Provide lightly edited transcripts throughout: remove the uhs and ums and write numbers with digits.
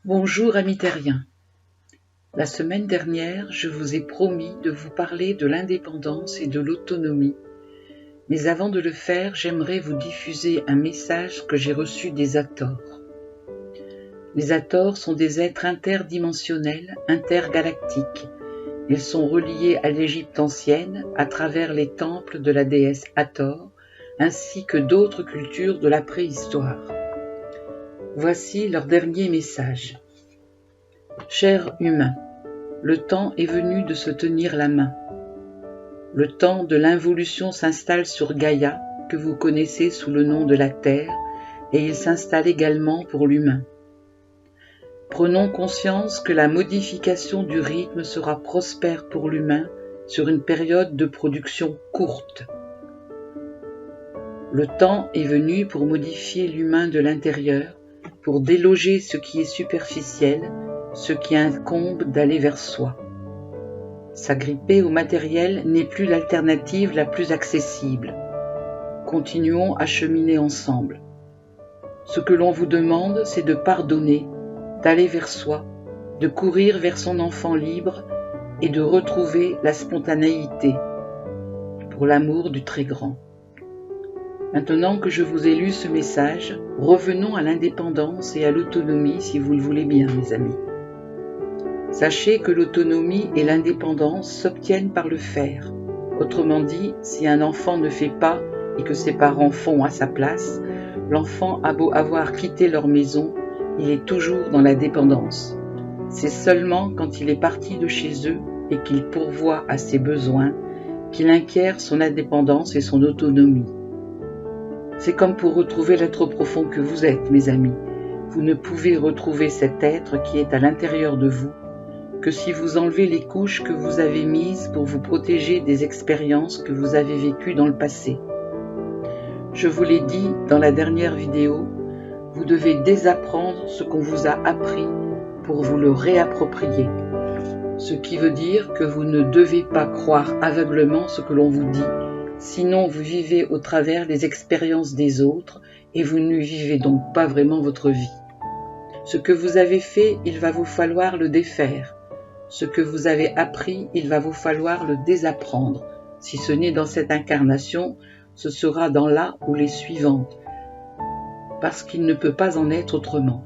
Bonjour amis terriens. La semaine dernière, je vous ai promis de vous parler de l'indépendance et de l'autonomie. Mais avant de le faire, j'aimerais vous diffuser un message que j'ai reçu des Hathors. Les Hathors sont des êtres interdimensionnels, intergalactiques. Ils sont reliés à l'Égypte ancienne à travers les temples de la déesse Hathor, ainsi que d'autres cultures de la préhistoire. Voici leur dernier message. Chers humains, le temps est venu de se tenir la main. Le temps de l'involution s'installe sur Gaïa, que vous connaissez sous le nom de la Terre, et il s'installe également pour l'humain. Prenons conscience que la modification du rythme sera prospère pour l'humain sur une période de production courte. Le temps est venu pour modifier l'humain de l'intérieur, pour déloger ce qui est superficiel, ce qui incombe d'aller vers soi. S'agripper au matériel n'est plus l'alternative la plus accessible. Continuons à cheminer ensemble. Ce que l'on vous demande, c'est de pardonner, d'aller vers soi, de courir vers son enfant libre et de retrouver la spontanéité, pour l'amour du très grand. Maintenant que je vous ai lu ce message, revenons à l'indépendance et à l'autonomie si vous le voulez bien, mes amis. Sachez que l'autonomie et l'indépendance s'obtiennent par le faire. Autrement dit, si un enfant ne fait pas et que ses parents font à sa place, l'enfant a beau avoir quitté leur maison, il est toujours dans la dépendance. C'est seulement quand il est parti de chez eux et qu'il pourvoit à ses besoins qu'il acquiert son indépendance et son autonomie. C'est comme pour retrouver l'être profond que vous êtes, mes amis. Vous ne pouvez retrouver cet être qui est à l'intérieur de vous que si vous enlevez les couches que vous avez mises pour vous protéger des expériences que vous avez vécues dans le passé. Je vous l'ai dit dans la dernière vidéo, vous devez désapprendre ce qu'on vous a appris pour vous le réapproprier. Ce qui veut dire que vous ne devez pas croire aveuglément ce que l'on vous dit, sinon vous vivez au travers des expériences des autres et vous ne vivez donc pas vraiment votre vie. Ce que vous avez fait, il va vous falloir le défaire. Ce que vous avez appris, il va vous falloir le désapprendre. Si ce n'est dans cette incarnation, ce sera dans la ou les suivantes, parce qu'il ne peut pas en être autrement.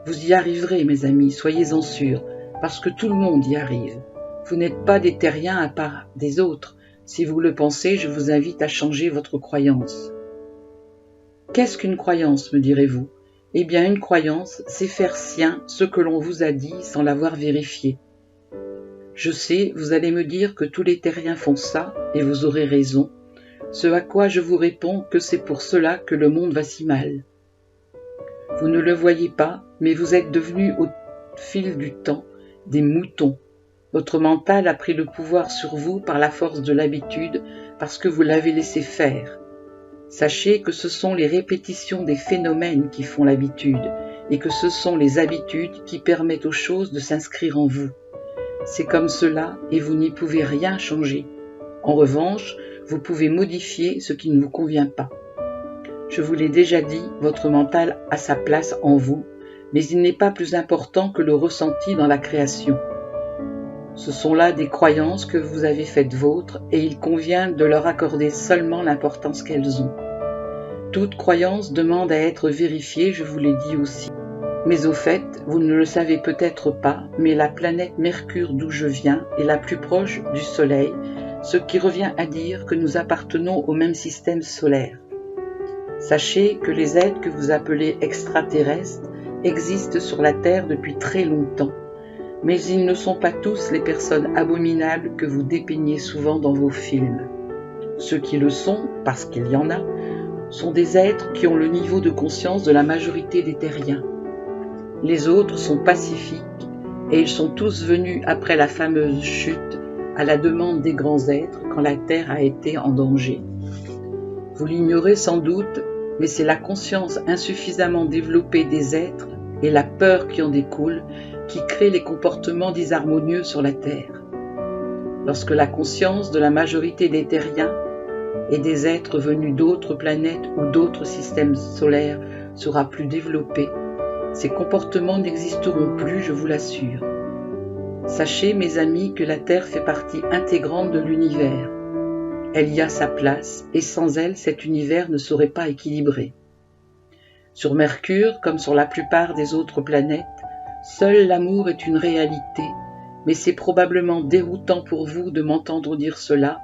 Vous y arriverez, mes amis, soyez-en sûrs, parce que tout le monde y arrive. Vous n'êtes pas des terriens à part des autres. Si vous le pensez, je vous invite à changer votre croyance. Qu'est-ce qu'une croyance, me direz-vous ? Eh bien, une croyance, c'est faire sien ce que l'on vous a dit sans l'avoir vérifié. Je sais, vous allez me dire que tous les terriens font ça, et vous aurez raison, ce à quoi je vous réponds que c'est pour cela que le monde va si mal. Vous ne le voyez pas, mais vous êtes devenus au fil du temps des moutons. Votre mental a pris le pouvoir sur vous par la force de l'habitude, parce que vous l'avez laissé faire. Sachez que ce sont les répétitions des phénomènes qui font l'habitude, et que ce sont les habitudes qui permettent aux choses de s'inscrire en vous. C'est comme cela et vous n'y pouvez rien changer. En revanche, vous pouvez modifier ce qui ne vous convient pas. Je vous l'ai déjà dit, votre mental a sa place en vous, mais il n'est pas plus important que le ressenti dans la création. Ce sont là des croyances que vous avez faites vôtres et il convient de leur accorder seulement l'importance qu'elles ont. Toute croyance demande à être vérifiée, je vous l'ai dit aussi. Mais au fait, vous ne le savez peut-être pas, mais la planète Mercure d'où je viens est la plus proche du Soleil, ce qui revient à dire que nous appartenons au même système solaire. Sachez que les êtres que vous appelez extraterrestres existent sur la Terre depuis très longtemps, mais ils ne sont pas tous les personnes abominables que vous dépeignez souvent dans vos films. Ceux qui le sont, parce qu'il y en a, sont des êtres qui ont le niveau de conscience de la majorité des terriens. Les autres sont pacifiques et ils sont tous venus après la fameuse chute à la demande des grands êtres quand la Terre a été en danger. Vous l'ignorez sans doute, mais c'est la conscience insuffisamment développée des êtres et la peur qui en découle qui crée les comportements disharmonieux sur la Terre. Lorsque la conscience de la majorité des terriens et des êtres venus d'autres planètes ou d'autres systèmes solaires sera plus développée, Ces comportements n'existeront plus, je vous l'assure. Sachez, mes amis, que la Terre fait partie intégrante de l'univers. Elle y a sa place, et sans elle, cet univers ne serait pas équilibré. Sur Mercure, comme sur la plupart des autres planètes, seul l'amour est une réalité, mais c'est probablement déroutant pour vous de m'entendre dire cela,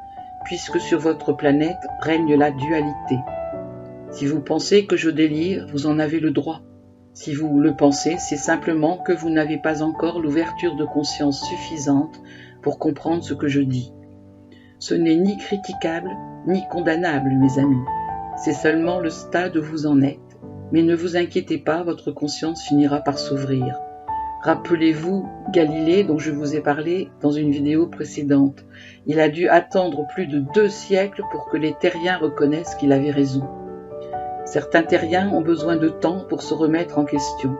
puisque sur votre planète règne la dualité. Si vous pensez que je délire, vous en avez le droit. Si vous le pensez, c'est simplement que vous n'avez pas encore l'ouverture de conscience suffisante pour comprendre ce que je dis. Ce n'est ni critiquable, ni condamnable, mes amis. C'est seulement le stade où vous en êtes. Mais ne vous inquiétez pas, votre conscience finira par s'ouvrir. Rappelez-vous Galilée dont je vous ai parlé dans une vidéo précédente. Il a dû attendre plus de 2 siècles pour que les terriens reconnaissent qu'il avait raison. Certains terriens ont besoin de temps pour se remettre en question.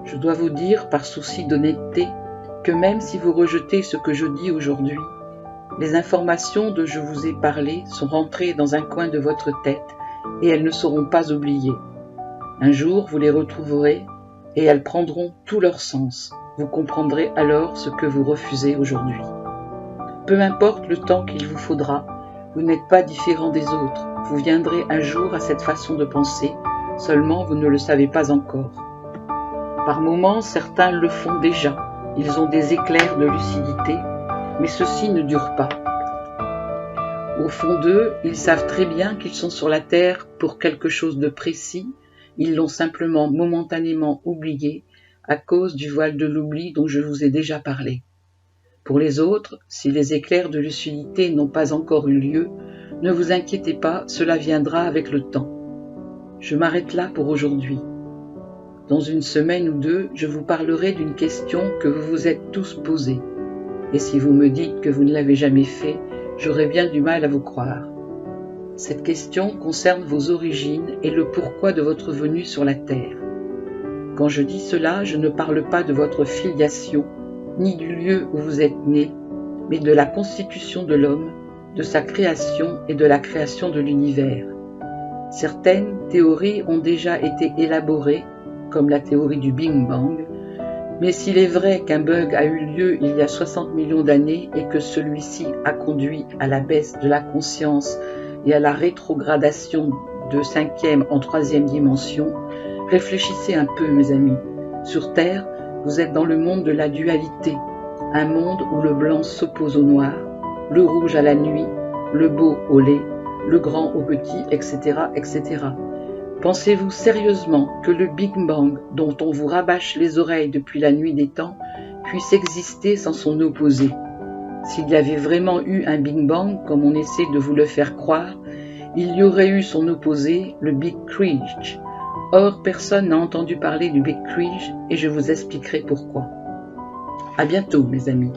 Je dois vous dire, par souci d'honnêteté, que même si vous rejetez ce que je dis aujourd'hui, les informations dont je vous ai parlé sont rentrées dans un coin de votre tête et elles ne seront pas oubliées. Un jour, vous les retrouverez et elles prendront tout leur sens. Vous comprendrez alors ce que vous refusez aujourd'hui. Peu importe le temps qu'il vous faudra, vous n'êtes pas différent des autres. Vous viendrez un jour à cette façon de penser, seulement vous ne le savez pas encore. Par moments, certains le font déjà. Ils ont des éclairs de lucidité, mais ceci ne dure pas. Au fond d'eux, ils savent très bien qu'ils sont sur la Terre pour quelque chose de précis. Ils l'ont simplement momentanément oublié à cause du voile de l'oubli dont je vous ai déjà parlé. Pour les autres, si les éclairs de lucidité n'ont pas encore eu lieu, ne vous inquiétez pas, cela viendra avec le temps. Je m'arrête là pour aujourd'hui. Dans une semaine ou 2, je vous parlerai d'une question que vous vous êtes tous posée. Et si vous me dites que vous ne l'avez jamais fait, j'aurai bien du mal à vous croire. Cette question concerne vos origines et le pourquoi de votre venue sur la Terre. Quand je dis cela, je ne parle pas de votre filiation, ni du lieu où vous êtes né, mais de la constitution de l'homme, de sa création et de la création de l'univers. Certaines théories ont déjà été élaborées, comme la théorie du Big Bang, mais s'il est vrai qu'un bug a eu lieu il y a 60 millions d'années et que celui-ci a conduit à la baisse de la conscience et à la rétrogradation de 5e en 3e dimension, réfléchissez un peu, mes amis. Sur Terre, vous êtes dans le monde de la dualité, un monde où le blanc s'oppose au noir, le rouge à la nuit, le beau au laid, le grand au petit, etc., etc. Pensez-vous sérieusement que le Big Bang, dont on vous rabâche les oreilles depuis la nuit des temps, puisse exister sans son opposé? S'il y avait vraiment eu un Big Bang, comme on essaie de vous le faire croire, il y aurait eu son opposé, le Big Crunch. Or, personne n'a entendu parler du Big Crunch et je vous expliquerai pourquoi. À bientôt, mes amis.